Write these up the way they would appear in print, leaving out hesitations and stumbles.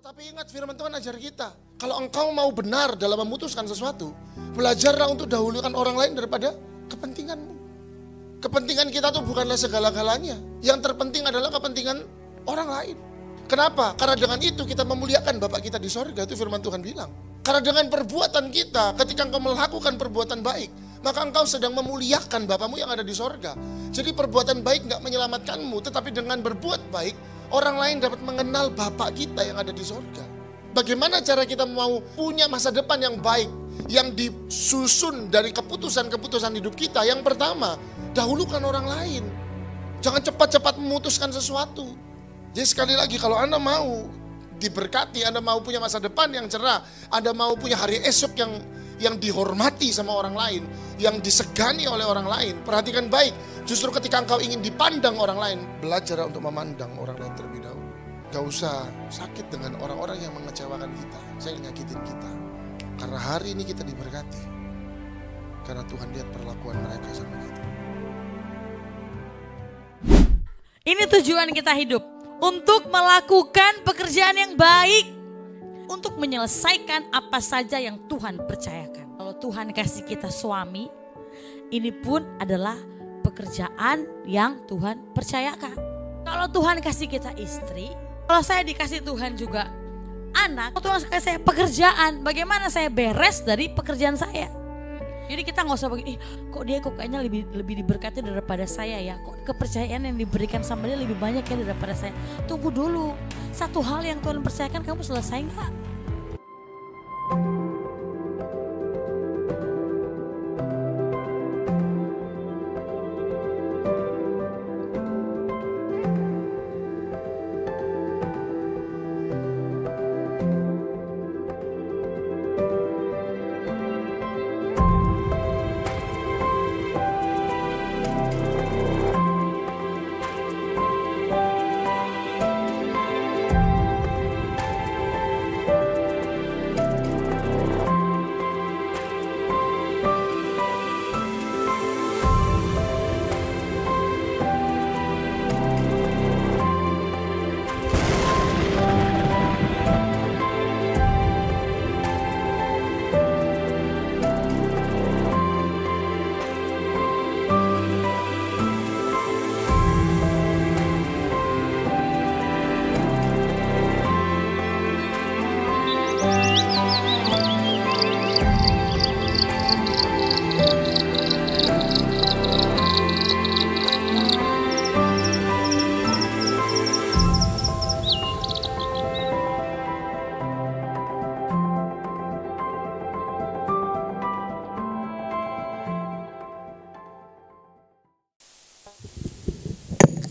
Tetapi ingat firman Tuhan ajar kita, kalau engkau mau benar dalam memutuskan sesuatu, belajarlah untuk dahulukan orang lain daripada kepentinganmu. Kepentingan kita tuh bukanlah segala-galanya. Yang terpenting adalah kepentingan orang lain. Kenapa? Karena dengan itu kita memuliakan Bapa kita di sorga, itu firman Tuhan bilang. Karena dengan perbuatan kita, ketika engkau melakukan perbuatan baik, maka engkau sedang memuliakan Bapamu yang ada di sorga. Jadi perbuatan baik gak menyelamatkanmu, tetapi dengan berbuat baik, orang lain dapat mengenal Bapa kita yang ada di sorga. Bagaimana cara kita mau punya masa depan yang baik, yang disusun dari keputusan-keputusan hidup kita? Yang pertama, dahulukan orang lain. Jangan cepat-cepat memutuskan sesuatu. Jadi sekali lagi, kalau Anda mau diberkati, Anda mau punya masa depan yang cerah, Anda mau punya hari esok yang dihormati sama orang lain, yang disegani oleh orang lain, perhatikan baik. Justru ketika engkau ingin dipandang orang lain, belajar untuk memandang orang lain terlebih dahulu. Gak usah sakit dengan orang-orang yang mengecewakan kita, saya nyakitin kita. Karena hari ini kita diberkati, karena Tuhan lihat perlakuan mereka sama kita. Ini tujuan kita hidup, untuk melakukan pekerjaan yang baik, untuk menyelesaikan apa saja yang Tuhan percayakan. Kalau Tuhan kasih kita suami, ini pun adalah pekerjaan yang Tuhan percayakan. Kalau Tuhan kasih kita istri, kalau saya dikasih Tuhan juga anak, kalau Tuhan kasih saya pekerjaan, bagaimana saya beres dari pekerjaan saya. Jadi kita nggak usah begini, kok dia kayaknya lebih diberkati daripada saya ya, kok kepercayaan yang diberikan sama dia lebih banyak ya daripada saya. Tunggu dulu, satu hal yang Tuhan percayakan kamu selesai nggak?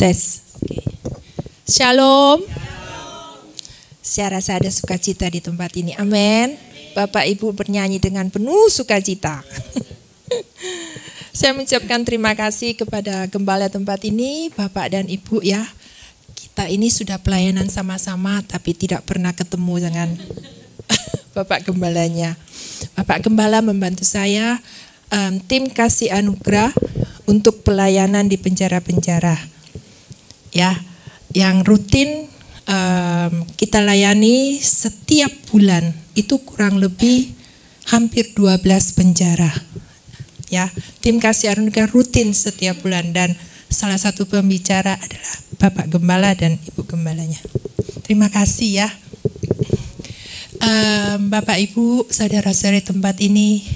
Tes. Oke. Shalom. Saya rasa ada sukacita di tempat ini. Amin. Bapak Ibu bernyanyi dengan penuh sukacita. Saya mengucapkan terima kasih kepada gembala tempat ini, Bapak dan Ibu ya. Kita ini sudah pelayanan sama-sama tapi tidak pernah ketemu dengan Bapak Gembalanya. Bapak Gembala membantu saya, tim kasih anugerah untuk pelayanan di penjara-penjara. Ya, yang rutin kita layani setiap bulan itu kurang lebih hampir 12 penjara. Ya, tim kasih anugerah rutin setiap bulan dan salah satu pembicara adalah Bapak Gembala dan Ibu Gembalanya. Terima kasih ya. Bapak Ibu, saudara-saudari tempat ini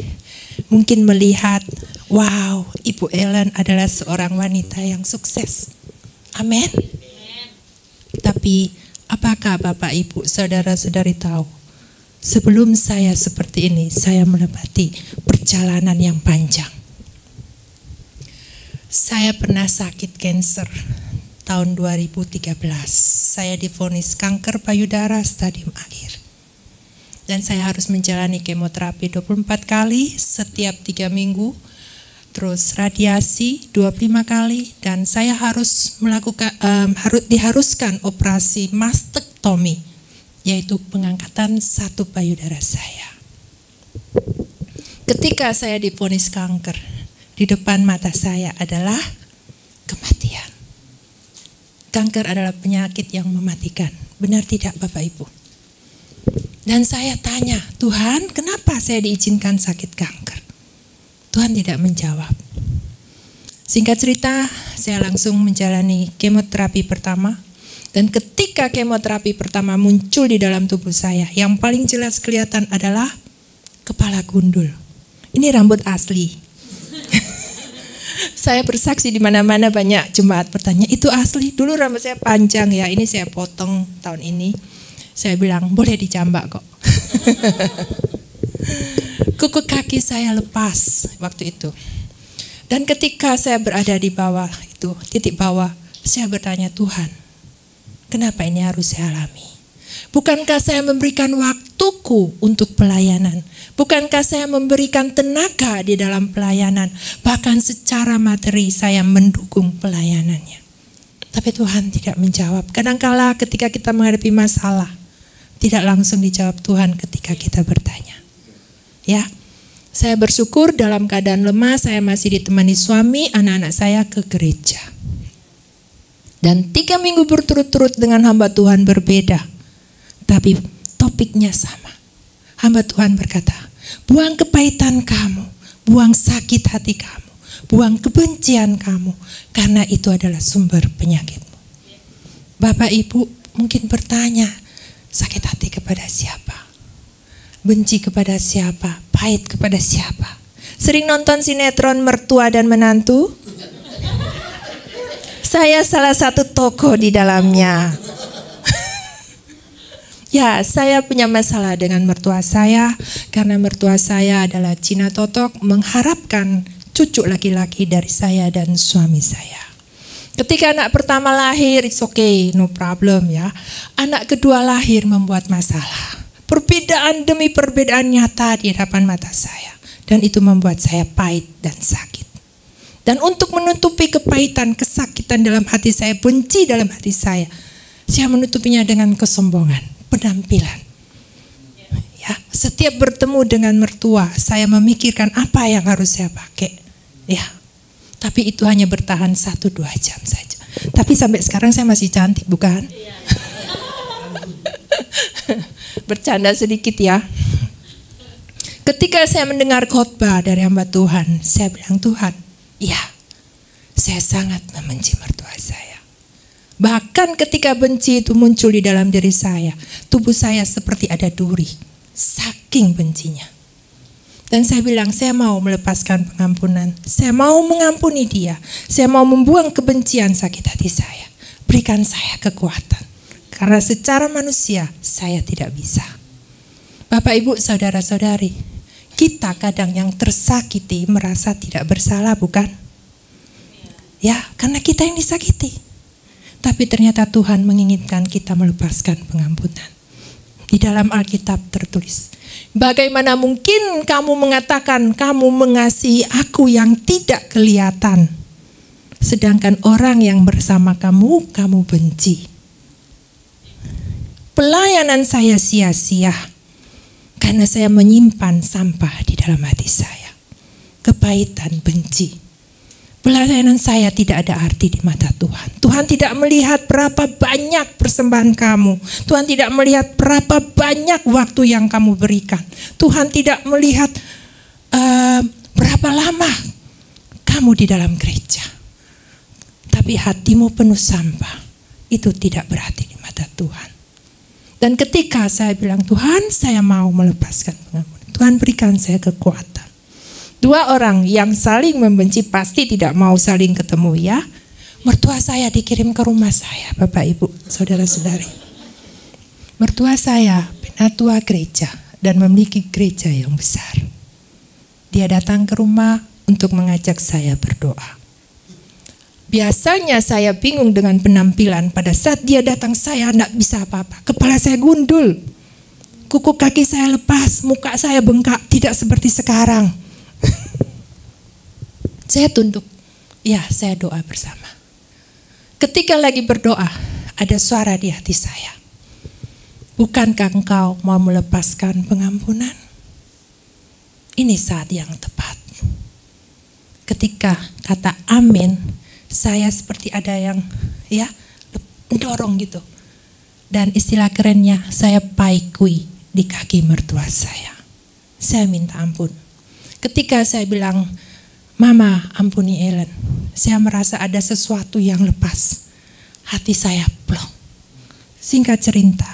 mungkin melihat, wow, Ibu Ellen adalah seorang wanita yang sukses. Amin. Tapi apakah Bapak Ibu saudara-saudari tahu, sebelum saya seperti ini, saya melewati perjalanan yang panjang. Saya pernah sakit kanker tahun 2013. Saya divonis kanker payudara stadium akhir. Dan saya harus menjalani kemoterapi 24 kali setiap 3 minggu. Terus radiasi 25 kali dan saya harus melakukan diharuskan operasi mastektomi, yaitu pengangkatan satu payudara saya. Ketika saya divonis kanker, di depan mata saya adalah kematian. Kanker adalah penyakit yang mematikan. Benar tidak Bapak Ibu? Dan saya tanya, Tuhan, kenapa saya diizinkan sakit kanker? Tuhan tidak menjawab. Singkat cerita, saya langsung menjalani kemoterapi pertama. Dan ketika kemoterapi pertama muncul di dalam tubuh saya, yang paling jelas kelihatan adalah kepala gundul. Ini rambut asli. Saya bersaksi di mana-mana, banyak jemaat bertanya, itu asli? Dulu rambut saya panjang ya, ini saya potong tahun ini. Saya bilang, boleh dijambak kok. Kuku kaki saya lepas waktu itu. Dan ketika saya berada di bawah itu, titik bawah, saya bertanya, Tuhan, kenapa ini harus saya alami? Bukankah saya memberikan waktuku untuk pelayanan? Bukankah saya memberikan tenaga di dalam pelayanan? Bahkan secara materi saya mendukung pelayanannya. Tapi Tuhan tidak menjawab. Kadangkala ketika kita menghadapi masalah, tidak langsung dijawab Tuhan ketika kita bertanya. Ya, saya bersyukur dalam keadaan lemah, saya masih ditemani suami, anak-anak saya ke gereja. Dan 3 minggu berturut-turut dengan hamba Tuhan berbeda. Tapi topiknya sama. Hamba Tuhan berkata, buang kepahitan kamu, buang sakit hati kamu, buang kebencian kamu, karena itu adalah sumber penyakitmu. Bapak Ibu mungkin bertanya, sakit hati kepada siapa? Benci kepada siapa? Pahit kepada siapa? Sering nonton sinetron Mertua dan Menantu? Saya salah satu tokoh di dalamnya. Ya, saya punya masalah dengan mertua saya karena mertua saya adalah Cina Totok, mengharapkan cucu laki-laki dari saya dan suami saya. Ketika anak pertama lahir, it's okay, no problem ya. Anak kedua lahir membuat masalah. Perbedaan demi perbedaan nyata di hadapan mata saya. Dan itu membuat saya pahit dan sakit. Dan untuk menutupi kepahitan, kesakitan dalam hati saya, benci dalam hati saya menutupinya dengan kesombongan. Penampilan. Ya, setiap bertemu dengan mertua, saya memikirkan apa yang harus saya pakai. Ya, tapi itu hanya bertahan 1-2 jam saja. Tapi sampai sekarang saya masih cantik, bukan? Bercanda sedikit ya. Ketika saya mendengar khotbah dari hamba Tuhan, saya bilang, Tuhan, ya, saya sangat membenci mertua saya. Bahkan ketika benci itu muncul di dalam diri saya, tubuh saya seperti ada duri, saking bencinya. Dan saya bilang, saya mau melepaskan pengampunan, saya mau mengampuni dia, saya mau membuang kebencian sakit hati saya. Berikan saya kekuatan, karena secara manusia saya tidak bisa. Bapak, Ibu, saudara-saudari, kita kadang yang tersakiti merasa tidak bersalah, bukan? Ya, karena kita yang disakiti. Tapi ternyata Tuhan menginginkan kita melepaskan pengampunan. Di dalam Alkitab tertulis, bagaimana mungkin kamu mengatakan kamu mengasihi aku yang tidak kelihatan, sedangkan orang yang bersama kamu, kamu benci. Pelayanan saya sia-sia karena saya menyimpan sampah di dalam hati saya. Kepahitan, benci. Pelayanan saya tidak ada arti di mata Tuhan. Tuhan tidak melihat berapa banyak persembahan kamu. Tuhan tidak melihat berapa banyak waktu yang kamu berikan. Tuhan tidak melihat berapa lama kamu di dalam gereja. Tapi hatimu penuh sampah. Itu tidak berarti di mata Tuhan. Dan ketika saya bilang, Tuhan, saya mau melepaskan pengampunan, Tuhan berikan saya kekuatan. 2 orang yang saling membenci pasti tidak mau saling ketemu, ya. Mertua saya dikirim ke rumah saya, Bapak Ibu, saudara-saudari. Mertua saya penatua gereja dan memiliki gereja yang besar. Dia datang ke rumah untuk mengajak saya berdoa. Biasanya saya bingung dengan penampilan. Pada saat dia datang, saya tidak bisa apa-apa. Kepala saya gundul, kuku kaki saya lepas, muka saya bengkak, tidak seperti sekarang. Saya tunduk, ya, saya doa bersama. Ketika lagi berdoa, ada suara di hati saya. Bukankah engkau mau melepaskan pengampunan? Ini saat yang tepat. Ketika kata amin, saya seperti ada yang mendorong gitu. Dan istilah kerennya, saya paikui di kaki mertua saya. Saya minta ampun. Ketika saya bilang, Mama ampuni Ellen, saya merasa ada sesuatu yang lepas. Hati saya plong. Singkat cerita,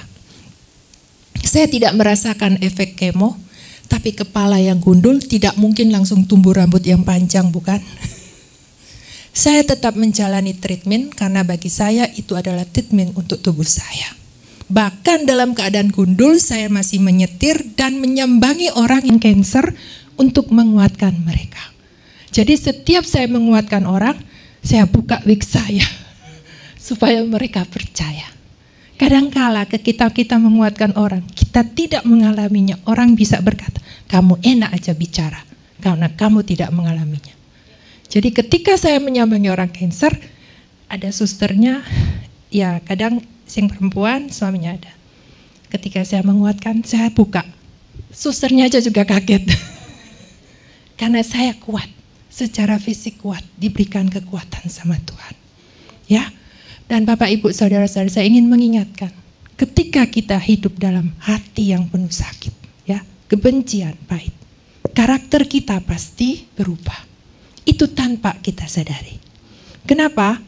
saya tidak merasakan efek kemo, tapi kepala yang gundul tidak mungkin langsung tumbuh rambut yang panjang, bukan? Saya tetap menjalani treatment karena bagi saya itu adalah treatment untuk tubuh saya. Bahkan dalam keadaan gundul saya masih menyetir dan menyambangi orang yang cancer untuk menguatkan mereka. Jadi setiap saya menguatkan orang, saya buka wig saya supaya mereka percaya. Kadangkala ketika kita menguatkan orang, kita tidak mengalaminya. Orang bisa berkata, kamu enak aja bicara karena kamu tidak mengalaminya. Jadi ketika saya menyambangi orang cancer, ada susternya, ya kadang sing perempuan, suaminya ada. Ketika saya menguatkan, saya buka. Susternya aja juga kaget. Karena saya kuat, secara fisik kuat, diberikan kekuatan sama Tuhan. Ya, dan Bapak Ibu Saudara-saudara, saya ingin mengingatkan, ketika kita hidup dalam hati yang penuh sakit, ya, kebencian, pahit, karakter kita pasti berubah. Itu tanpa kita sadari. Kenapa?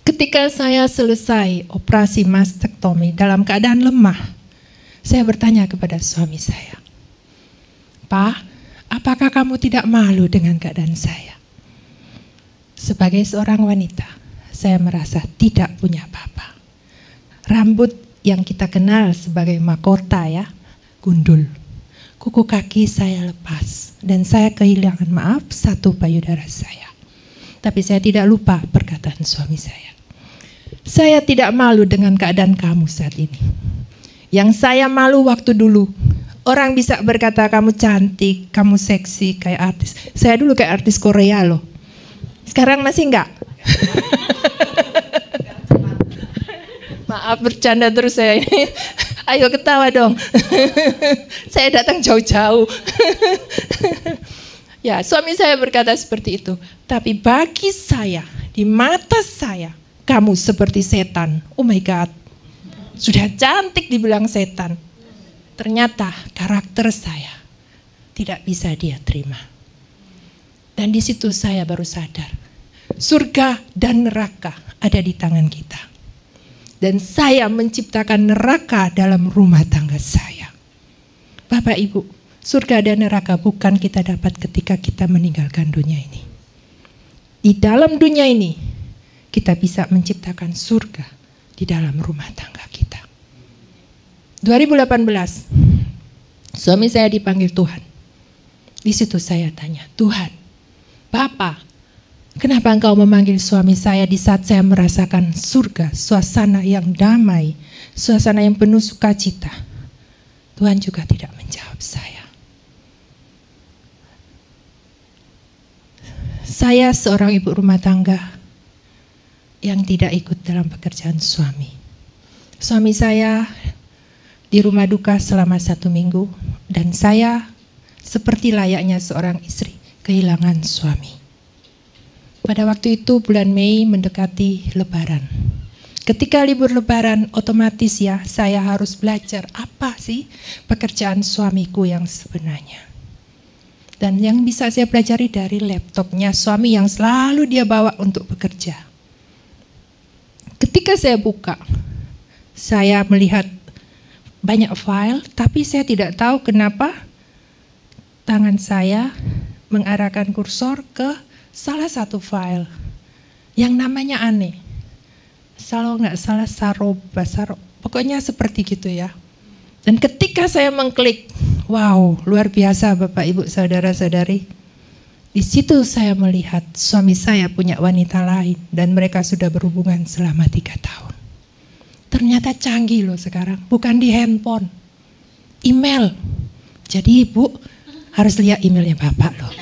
Ketika saya selesai operasi mastektomi dalam keadaan lemah, saya bertanya kepada suami saya, Pak, apakah kamu tidak malu dengan keadaan saya? Sebagai seorang wanita, saya merasa tidak punya apa-apa. Rambut yang kita kenal sebagai mahkota ya, gundul. Kuku kaki saya lepas dan saya kehilangan satu payudara saya. Tapi saya tidak lupa perkataan suami saya. Saya tidak malu dengan keadaan kamu saat ini. Yang saya malu waktu dulu, orang bisa berkata kamu cantik, kamu seksi, kayak artis. Saya dulu kayak artis Korea loh. Sekarang masih enggak? Maaf bercanda terus saya ini. Ayo ketawa dong. Saya datang jauh-jauh. Ya, suami saya berkata seperti itu. Tapi bagi saya, di mata saya, kamu seperti setan. Oh my God. Sudah cantik dibilang setan. Ternyata karakter saya tidak bisa dia terima. Dan di situ saya baru sadar. Surga dan neraka ada di tangan kita. Dan saya menciptakan neraka dalam rumah tangga saya. Bapak Ibu, surga dan neraka bukan kita dapat ketika kita meninggalkan dunia ini. Di dalam dunia ini, kita bisa menciptakan surga di dalam rumah tangga kita. 2018, suami saya dipanggil Tuhan. Di situ saya tanya, Tuhan, Bapak, kenapa engkau memanggil suami saya di saat saya merasakan surga, suasana yang damai, suasana yang penuh sukacita? Tuhan juga tidak menjawab saya. Saya seorang ibu rumah tangga yang tidak ikut dalam pekerjaan suami. Suami saya di rumah duka selama 1 minggu dan saya seperti layaknya seorang istri kehilangan suami. Pada waktu itu bulan Mei mendekati Lebaran. Ketika libur Lebaran otomatis ya saya harus belajar apa sih pekerjaan suamiku yang sebenarnya. Dan yang bisa saya pelajari dari laptopnya suami yang selalu dia bawa untuk bekerja. Ketika saya buka, saya melihat banyak file, tapi saya tidak tahu kenapa tangan saya mengarahkan kursor ke salah satu file yang namanya aneh. Kalau nggak salah Saroba, pokoknya seperti gitu ya. Dan ketika saya mengklik, wow, luar biasa Bapak Ibu Saudara-saudari. Di situ saya melihat suami saya punya wanita lain dan mereka sudah berhubungan selama 3 tahun. Ternyata canggih loh sekarang, bukan di handphone, email. Jadi Ibu harus lihat emailnya Bapak loh.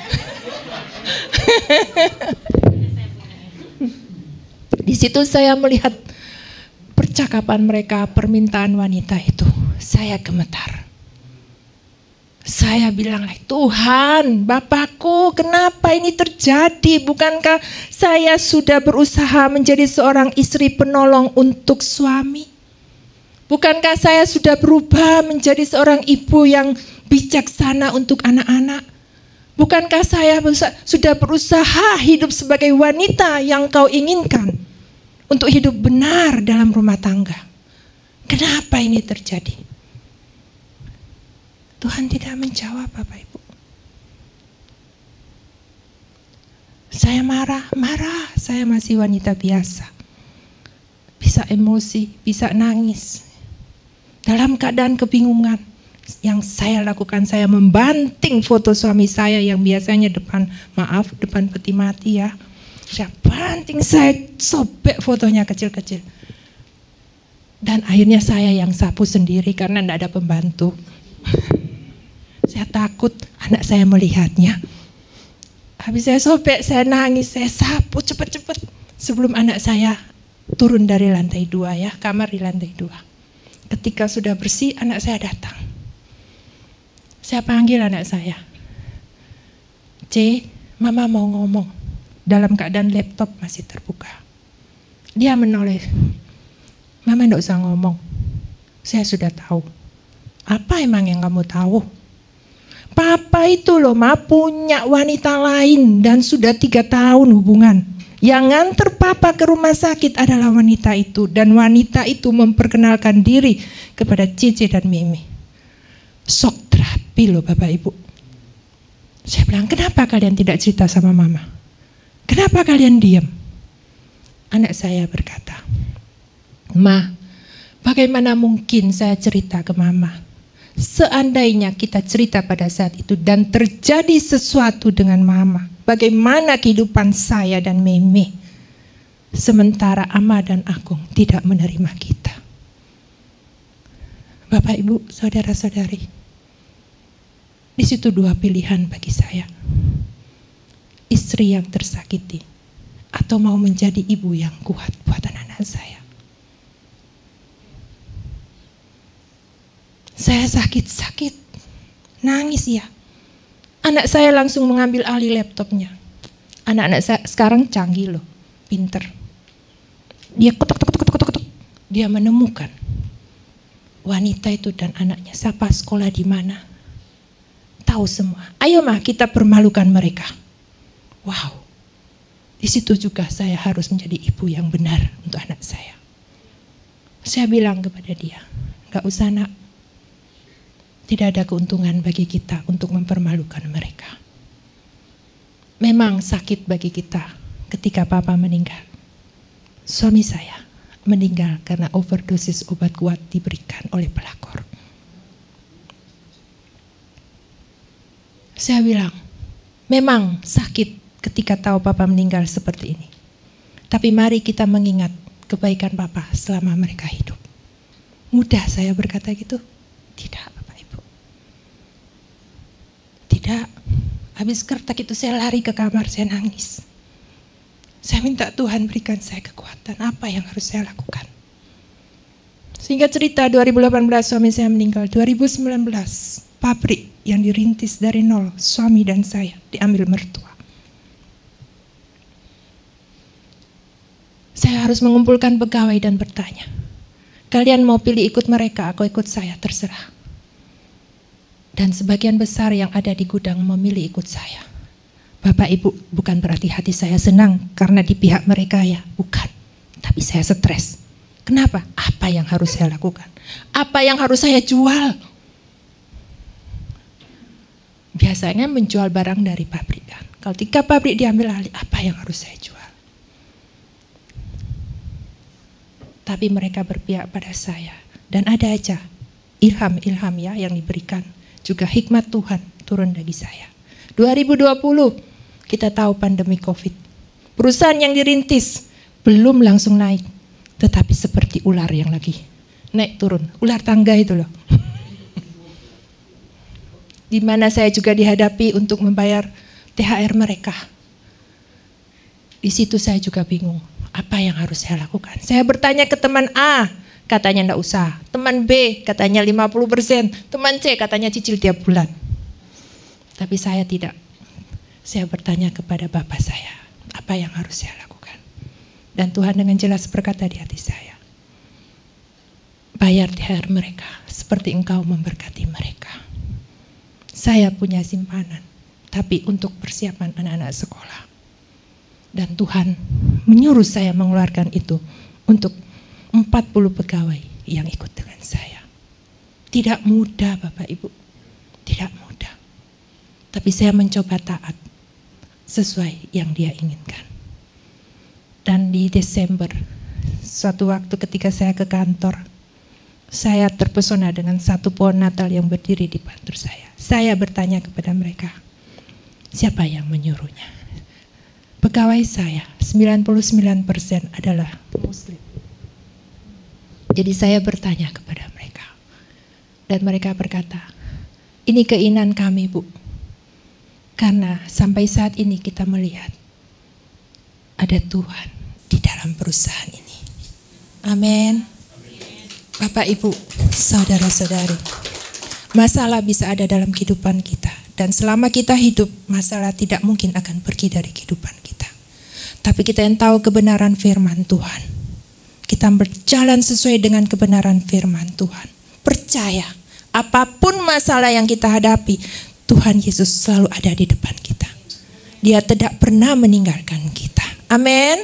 Di situ saya melihat percakapan mereka, permintaan wanita itu. Saya gemetar. Saya bilang, Tuhan, Bapakku, kenapa ini terjadi? Bukankah saya sudah berusaha menjadi seorang istri penolong untuk suami? Bukankah saya sudah berubah menjadi seorang ibu yang bijaksana untuk anak-anak? Bukankah saya sudah berusaha hidup sebagai wanita yang kau inginkan untuk hidup benar dalam rumah tangga? Kenapa ini terjadi? Tuhan tidak menjawab, Bapak Ibu. Saya marah, saya masih wanita biasa. Bisa emosi, bisa nangis. Dalam keadaan kebingungan, yang saya lakukan, saya membanting foto suami saya yang biasanya depan peti mati ya. Saya banting, saya sobek fotonya kecil-kecil. Dan akhirnya saya yang sapu sendiri karena tidak ada pembantu. Saya takut anak saya melihatnya. Habis saya sobek, saya nangis, saya sapu cepat-cepat sebelum anak saya turun dari lantai 2 ya, kamar di lantai 2. Ketika sudah bersih, anak saya datang. Saya panggil anak saya. C, mama mau ngomong. Dalam keadaan laptop masih terbuka. Dia menoleh. Mama enggak usah ngomong. Saya sudah tahu. Apa emang yang kamu tahu? Papa itu loh, punya wanita lain dan sudah 3 tahun hubungan. Yang nganter papa ke rumah sakit adalah wanita itu. Dan wanita itu memperkenalkan diri kepada Cici dan Mimi. Sok terapi loh Bapak Ibu. Saya bilang, kenapa kalian tidak cerita sama mama? Kenapa kalian diam? Anak saya berkata, Ma, bagaimana mungkin saya cerita ke mama? Seandainya kita cerita pada saat itu dan terjadi sesuatu dengan mama, bagaimana kehidupan saya dan Meme? Sementara Ama dan Agung tidak menerima kita. Bapak, Ibu, saudara-saudari, di situ 2 pilihan bagi saya. Istri yang tersakiti atau mau menjadi ibu yang kuat buat anak-anak saya. Saya sakit-sakit, nangis ya. Anak saya langsung mengambil alih laptopnya. Anak-anak saya sekarang canggih loh, pinter. Dia ketuk. Dia menemukan wanita itu dan anaknya, siapa, sekolah di mana. Tahu semua. Ayo mah kita permalukan mereka. Wow. Di situ juga saya harus menjadi ibu yang benar untuk anak saya. Saya bilang kepada dia, gak usah nak. Tidak ada keuntungan bagi kita untuk mempermalukan mereka. Memang sakit bagi kita ketika papa meninggal. Suami saya meninggal karena overdosis obat kuat diberikan oleh pelakor. Saya bilang, memang sakit ketika tahu papa meninggal seperti ini. Tapi mari kita mengingat kebaikan papa selama mereka hidup. Mudah saya berkata gitu? Tidak. Tidak, habis kertak itu saya lari ke kamar, saya nangis. Saya minta Tuhan berikan saya kekuatan, apa yang harus saya lakukan. Sehingga cerita 2018 suami saya meninggal, 2019 pabrik yang dirintis dari nol, suami dan saya diambil mertua. Saya harus mengumpulkan pegawai dan bertanya, kalian mau pilih ikut mereka, aku ikut saya, terserah. Dan sebagian besar yang ada di gudang memilih ikut saya. Bapak Ibu, bukan berarti hati saya senang karena di pihak mereka ya, bukan. Tapi saya stres. Kenapa? Apa yang harus saya lakukan? Apa yang harus saya jual? Biasanya menjual barang dari pabrik kan. Kalau 3 pabrik diambil alih, apa yang harus saya jual? Tapi mereka berpihak pada saya. Dan ada aja ilham-ilham ya yang diberikan. Juga hikmat Tuhan turun bagi saya. 2020 kita tahu pandemi COVID. Perusahaan yang dirintis belum langsung naik. Tetapi seperti ular yang lagi naik turun. Ular tangga itu loh. Di mana saya juga dihadapi untuk membayar THR mereka. Di situ saya juga bingung. Apa yang harus saya lakukan? Saya bertanya ke teman A. Katanya enggak usah. Teman B katanya 50%. Teman C katanya cicil tiap bulan. Tapi saya tidak. Saya bertanya kepada Bapak saya. Apa yang harus saya lakukan? Dan Tuhan dengan jelas berkata di hati saya. bayar THR mereka seperti Engkau memberkati mereka. Saya punya simpanan, tapi untuk persiapan anak-anak sekolah. Dan Tuhan menyuruh saya mengeluarkan itu untuk 40 pegawai yang ikut dengan saya. Tidak mudah Bapak Ibu, tidak mudah. Tapi saya mencoba taat sesuai yang Dia inginkan. Dan di Desember, suatu waktu ketika saya ke kantor, saya terpesona dengan satu pohon Natal yang berdiri di kantor saya. Saya bertanya kepada mereka, siapa yang menyuruhnya? Pegawai saya 99% adalah Muslim. Jadi saya bertanya kepada mereka. Dan mereka berkata, ini keinginan kami Bu. Karena sampai saat ini kita melihat ada Tuhan di dalam perusahaan ini. Amin. Bapak Ibu, saudara-saudari, masalah bisa ada dalam kehidupan kita. Dan selama kita hidup, masalah tidak mungkin akan pergi dari kehidupan kita. Tapi kita yang tahu kebenaran firman Tuhan. Kita berjalan sesuai dengan kebenaran firman Tuhan. Percaya, apapun masalah yang kita hadapi, Tuhan Yesus selalu ada di depan kita. Dia tidak pernah meninggalkan kita. Amin.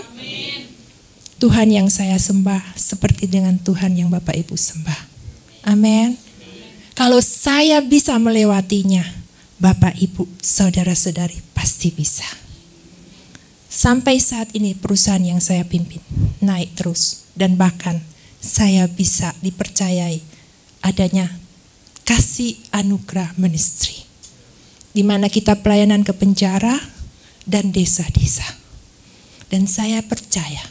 Tuhan yang saya sembah seperti dengan Tuhan yang Bapak Ibu sembah. Amin. Kalau saya bisa melewatinya, Bapak Ibu, saudara-saudari pasti bisa. Sampai saat ini perusahaan yang saya pimpin naik terus. Dan bahkan saya bisa dipercayai adanya kasih anugerah ministry. Di mana kita pelayanan ke penjara dan desa-desa. Dan saya percaya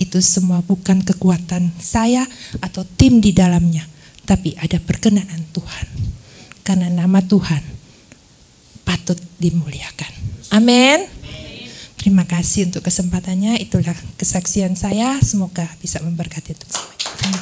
itu semua bukan kekuatan saya atau tim di dalamnya. Tapi ada perkenanan Tuhan. Karena nama Tuhan patut dimuliakan. Amin. Terima kasih untuk kesempatannya. Itulah kesaksian saya. Semoga bisa memberkati untuk semuanya.